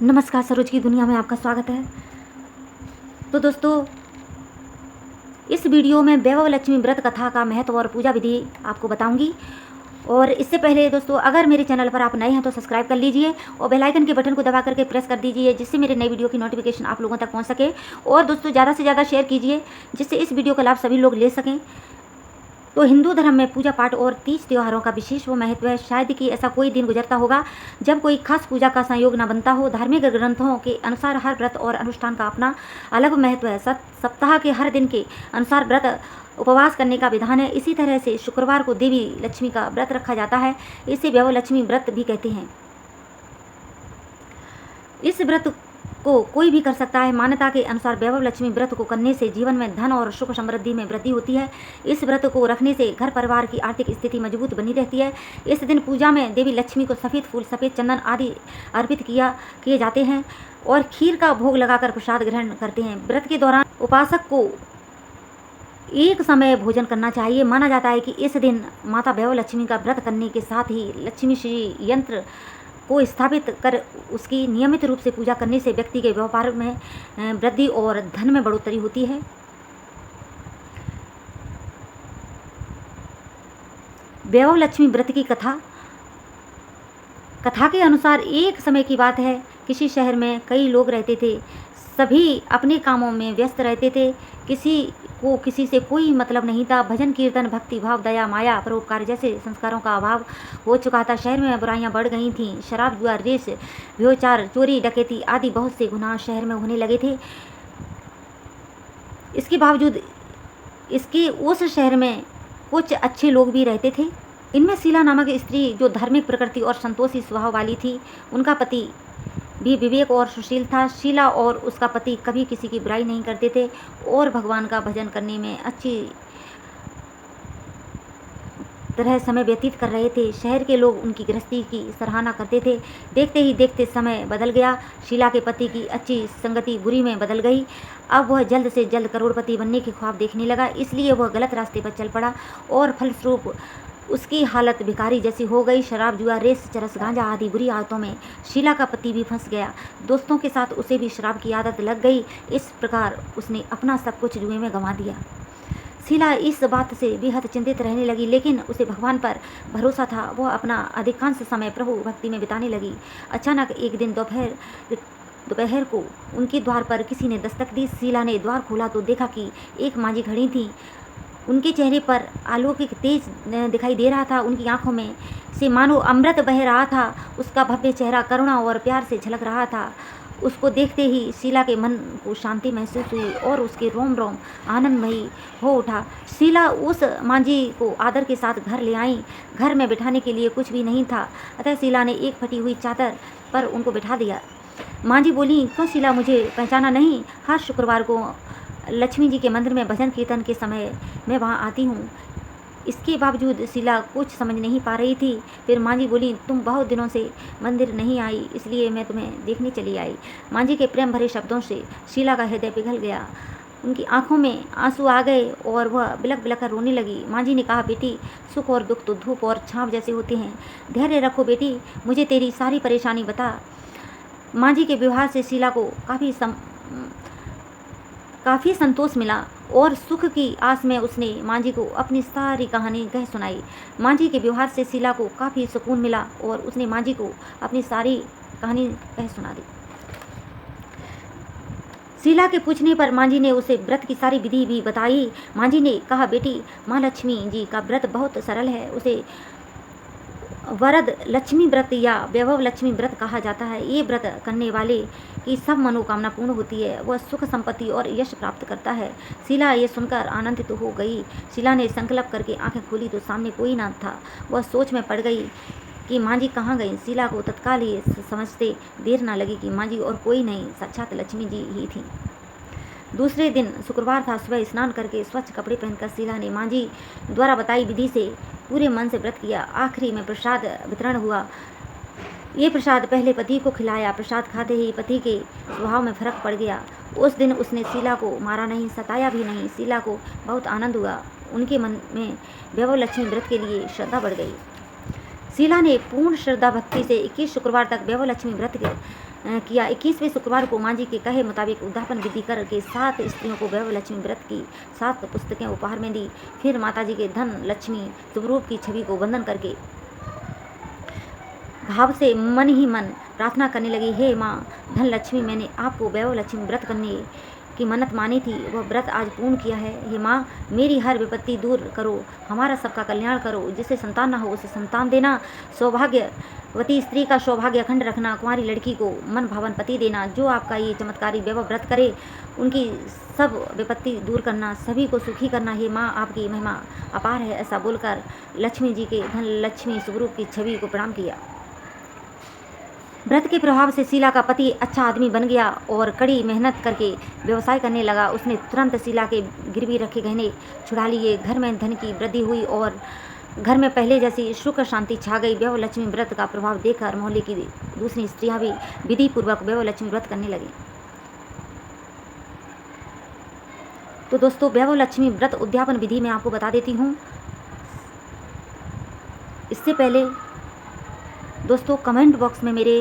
नमस्कार, सरोज की दुनिया में आपका स्वागत है। तो दोस्तों, इस वीडियो में वैभव लक्ष्मी व्रत कथा का महत्व और पूजा विधि आपको बताऊंगी। और इससे पहले दोस्तों, अगर मेरे चैनल पर आप नए हैं तो सब्सक्राइब कर लीजिए और बेल आइकन के बटन को दबा करके प्रेस कर दीजिए, जिससे मेरे नई वीडियो की नोटिफिकेशन आप लोगों तक पहुंच सके। और दोस्तों, ज़्यादा से ज़्यादा शेयर कीजिए, जिससे इस वीडियो का लाभ सभी लोग ले सकें। तो हिंदू धर्म में पूजा पाठ और तीज त्योहारों का विशेष वो महत्व है। शायद कि ऐसा कोई दिन गुजरता होगा जब कोई खास पूजा का संयोग न बनता हो। धार्मिक ग्रंथों के अनुसार हर व्रत और अनुष्ठान का अपना अलग महत्व है। सप्ताह के हर दिन के अनुसार व्रत उपवास करने का विधान है। इसी तरह से शुक्रवार को देवी लक्ष्मी का व्रत रखा जाता है। इसे वैभव लक्ष्मी व्रत भी कहते हैं। इस व्रत को कोई भी कर सकता है। मान्यता के अनुसार वैभव लक्ष्मी व्रत को करने से जीवन में धन और सुख समृद्धि में वृद्धि होती है। इस व्रत को रखने से घर परिवार की आर्थिक स्थिति मजबूत बनी रहती है। इस दिन पूजा में देवी लक्ष्मी को सफ़ेद फूल, सफ़ेद चंदन आदि अर्पित किए जाते हैं और खीर का भोग लगाकर प्रसाद ग्रहण करते हैं। व्रत के दौरान उपासक को एक समय भोजन करना चाहिए। माना जाता है कि इस दिन माता वैभव लक्ष्मी का व्रत करने के साथ ही लक्ष्मी श्री यंत्र को स्थापित कर उसकी नियमित रूप से पूजा करने से व्यक्ति के व्यापार में वृद्धि और धन में बढ़ोतरी होती है। वैभव लक्ष्मी व्रत की कथा के अनुसार एक समय की बात है। किसी शहर में कई लोग रहते थे। सभी अपने कामों में व्यस्त रहते थे। किसी को किसी से कोई मतलब नहीं था। भजन कीर्तन, भक्ति भाव, दया, माया, परोपकार जैसे संस्कारों का अभाव हो चुका था। शहर में बुराइयां बढ़ गई थीं। शराब, जुआ, रेस, व्यभिचार, चोरी, डकैती आदि बहुत से गुनाह शहर में होने लगे थे। इसके बावजूद उस शहर में कुछ अच्छे लोग भी रहते थे। इनमें शीला नामक स्त्री, जो धार्मिक प्रकृति और संतोषी स्वभाव वाली थी, उनका पति भी विवेक और सुशील था। शीला और उसका पति कभी किसी की बुराई नहीं करते थे और भगवान का भजन करने में अच्छी तरह समय व्यतीत कर रहे थे। शहर के लोग उनकी गृहस्थी की सराहना करते थे। देखते ही देखते समय बदल गया। शीला के पति की अच्छी संगति बुरी में बदल गई। अब वह जल्द से जल्द करोड़पति बनने के ख्वाब देखने लगा। इसलिए वह गलत रास्ते पर चल पड़ा और फलस्वरूप उसकी हालत भिखारी जैसी हो गई। शराब, जुआ, रेस, चरस, गांजा आदि बुरी आदतों में शीला का पति भी फंस गया। दोस्तों के साथ उसे भी शराब की आदत लग गई। इस प्रकार उसने अपना सब कुछ जुए में गंवा दिया। शीला इस बात से बेहद चिंतित रहने लगी, लेकिन उसे भगवान पर भरोसा था। वह अपना अधिकांश समय प्रभु भक्ति में बिताने लगी। अचानक एक दिन दोपहर को उनके द्वार पर किसी ने दस्तक दी। शीला ने द्वार खोला तो देखा कि एक मांझी खड़ी थी। उनके चेहरे पर आलोक तेज दिखाई दे रहा था। उनकी आंखों में से मानो अमृत बह रहा था। उसका भव्य चेहरा करुणा और प्यार से झलक रहा था। उसको देखते ही शीला के मन को शांति महसूस हुई और उसके रोम रोम आनंदमयी हो उठा। शीला उस मांझी को आदर के साथ घर ले आई। घर में बिठाने के लिए कुछ भी नहीं था, अतः शीला ने एक फटी हुई चादर पर उनको बिठा दिया। मांझी बोली, क्यों शीला, मुझे पहचाना नहीं? हर शुक्रवार को लक्ष्मी जी के मंदिर में भजन कीर्तन के समय मैं वहाँ आती हूँ। इसके बावजूद शीला कुछ समझ नहीं पा रही थी। फिर मांझी बोली, तुम बहुत दिनों से मंदिर नहीं आई, इसलिए मैं तुम्हें देखने चली आई। मांझी के प्रेम भरे शब्दों से शीला का हृदय पिघल गया। उनकी आंखों में आंसू आ गए और वह बिलख बिलख कर रोने लगी। मांझी ने कहा, बेटी, सुख और दुख तो धूप और छाँव जैसे होते हैं। धैर्य रखो बेटी, मुझे तेरी सारी परेशानी बता। मांझी के व्यवहार से शीला को काफ़ी संतोष मिला और सुख की आस में उसने मांझी को अपनी सारी कहानी कह सुनाई। मांझी के व्यवहार से शीला को काफ़ी सुकून मिला और उसने मांझी को अपनी सारी कहानी कह सुना दी। शीला के पूछने पर मांझी ने उसे व्रत की सारी विधि भी बताई। मांझी ने कहा, बेटी, माँ लक्ष्मी जी का व्रत बहुत सरल है। उसे वरद लक्ष्मी व्रत या वैभव लक्ष्मी व्रत कहा जाता है। ये व्रत करने वाले की सब मनोकामना पूर्ण होती है। वह सुख, संपत्ति और यश प्राप्त करता है। शीला ये सुनकर आनंदित हो गई। शीला ने संकल्प करके आंखें खोली तो सामने कोई न था। वह सोच में पड़ गई कि मांझी कहाँ गई। शीला को तत्काल ही समझते देर न लगी कि मांझी और कोई नहीं, साक्षात लक्ष्मी जी ही थी। दूसरे दिन शुक्रवार था। सुबह स्नान करके स्वच्छ कपड़े पहनकर शीला ने मांझी द्वारा बताई विधि से पूरे मन से व्रत किया। आखिरी में प्रसाद वितरण हुआ। ये प्रसाद पहले पति को खिलाया। प्रसाद खाते ही पति के स्वभाव में फर्क पड़ गया। उस दिन उसने शीला को मारा नहीं, सताया भी नहीं। शीला को बहुत आनंद हुआ। उनके मन में वैभव लक्ष्मी व्रत के लिए श्रद्धा बढ़ गई। शीला ने पूर्ण श्रद्धा भक्ति से 21 शुक्रवार तक वैभव लक्ष्मी व्रत किया। 21वें शुक्रवार को माँ जी के कहे मुताबिक उद्यापन विधि करके 7 स्त्रियों को वैभव लक्ष्मी व्रत की 7 पुस्तकें उपहार में दी। फिर माता जी के धन लक्ष्मी स्वरूप की छवि को वंदन करके भाव से मन ही मन प्रार्थना करने लगी, हे माँ धन लक्ष्मी, मैंने आपको वैभव लक्ष्मी व्रत करने की मन्नत मानी थी, वह व्रत आज पूर्ण किया है। हे माँ, मेरी हर विपत्ति दूर करो, हमारा सबका कल्याण करो, जिसे संतान ना हो उसे संतान देना, सौभाग्यवती स्त्री का सौभाग्य अखंड रखना, कुंवारी लड़की को मन भावन पति देना, जो आपका ये चमत्कारी वैभव व्रत करे उनकी सब विपत्ति दूर करना, सभी को सुखी करना। हे माँ, आपकी महिमा अपार है। ऐसा बोलकर लक्ष्मी जी के धन लक्ष्मी स्वरूप की छवि को प्रणाम किया। व्रत के प्रभाव से शीला का पति अच्छा आदमी बन गया और कड़ी मेहनत करके व्यवसाय करने लगा। उसने तुरंत शीला के गिरवी रखे गहने छुड़ा लिए। घर में धन की वृद्धि हुई और घर में पहले जैसी सुख शांति छा गई। वैभव लक्ष्मी व्रत का प्रभाव देखकर मोहल्ले की दूसरी स्त्रियां भी विधि पूर्वक वैभव लक्ष्मी व्रत करने लगी। तो दोस्तों, वैभव लक्ष्मी व्रत उद्यापन विधि में आपको बता देती हूँ। इससे पहले दोस्तों कमेंट बॉक्स में मेरे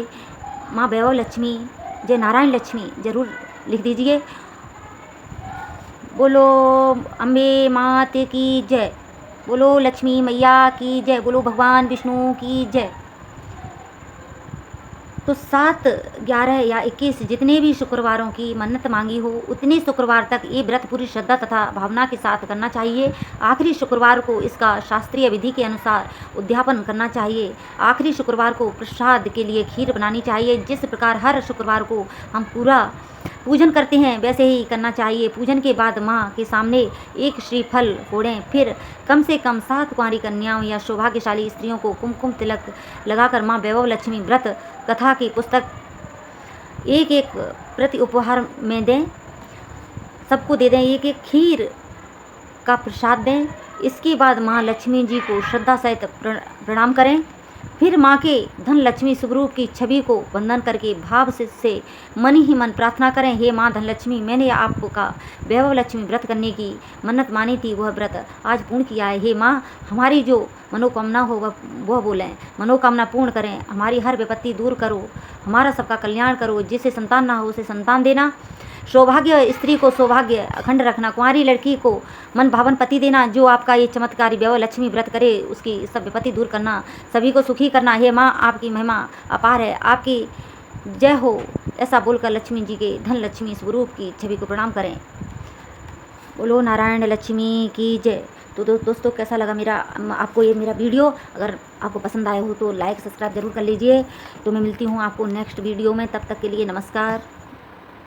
माँ वैभव लक्ष्मी जय नारायण लक्ष्मी ज़रूर लिख दीजिए। बोलो अम्बे मात की जय, बोलो लक्ष्मी मैया की जय, बोलो भगवान विष्णु की जय। तो 7, 11 या 21 जितने भी शुक्रवारों की मन्नत मांगी हो उतने शुक्रवार तक ये व्रत पूरी श्रद्धा तथा भावना के साथ करना चाहिए। आखिरी शुक्रवार को इसका शास्त्रीय विधि के अनुसार उद्यापन करना चाहिए। आखिरी शुक्रवार को प्रसाद के लिए खीर बनानी चाहिए। जिस प्रकार हर शुक्रवार को हम पूरा पूजन करते हैं वैसे ही करना चाहिए। पूजन के बाद माँ के सामने एक श्रीफल फोड़ें। फिर कम से कम 7 कुंवारी कन्याओं या सौभाग्यशाली स्त्रियों को कुमकुम तिलक लगाकर माँ वैभव लक्ष्मी व्रत कथा की पुस्तक एक प्रति उपहार में दें। सबको दे दें। एक खीर का प्रसाद दें। इसके बाद माँ लक्ष्मी जी को श्रद्धा सहित प्रणाम करें। फिर माँ के धन लक्ष्मी स्वरूप की छवि को वंदन करके भाव से मन ही मन प्रार्थना करें, हे माँ धन लक्ष्मी, मैंने आपका वैभव लक्ष्मी व्रत करने की मन्नत मानी थी, वह व्रत आज पूर्ण किया है। हे माँ, हमारी जो मनोकामना हो वह बोलें, मनोकामना पूर्ण करें, हमारी हर विपत्ति दूर करो, हमारा सबका कल्याण करो, जिसे संतान ना हो उसे संतान देना, सौभाग्य स्त्री को सौभाग्य अखंड रखना, कुंवारी लड़की को मन भावन पति देना, जो आपका ये चमत्कारी वैभव लक्ष्मी व्रत करे उसकी सब विपत्ति दूर करना, सभी को सुखी करना। हे माँ, आपकी महिमा अपार है, आपकी जय हो। ऐसा बोलकर लक्ष्मी जी के धन लक्ष्मी स्वरूप की छवि को प्रणाम करें। बोलो नारायण लक्ष्मी की जय। तो दोस्तों, कैसा लगा आपको ये मेरा वीडियो? अगर आपको पसंद आया हो तो लाइक सब्सक्राइब जरूर कर लीजिए। तो मैं मिलती हूँ आपको नेक्स्ट वीडियो में। तब तक के लिए नमस्कार।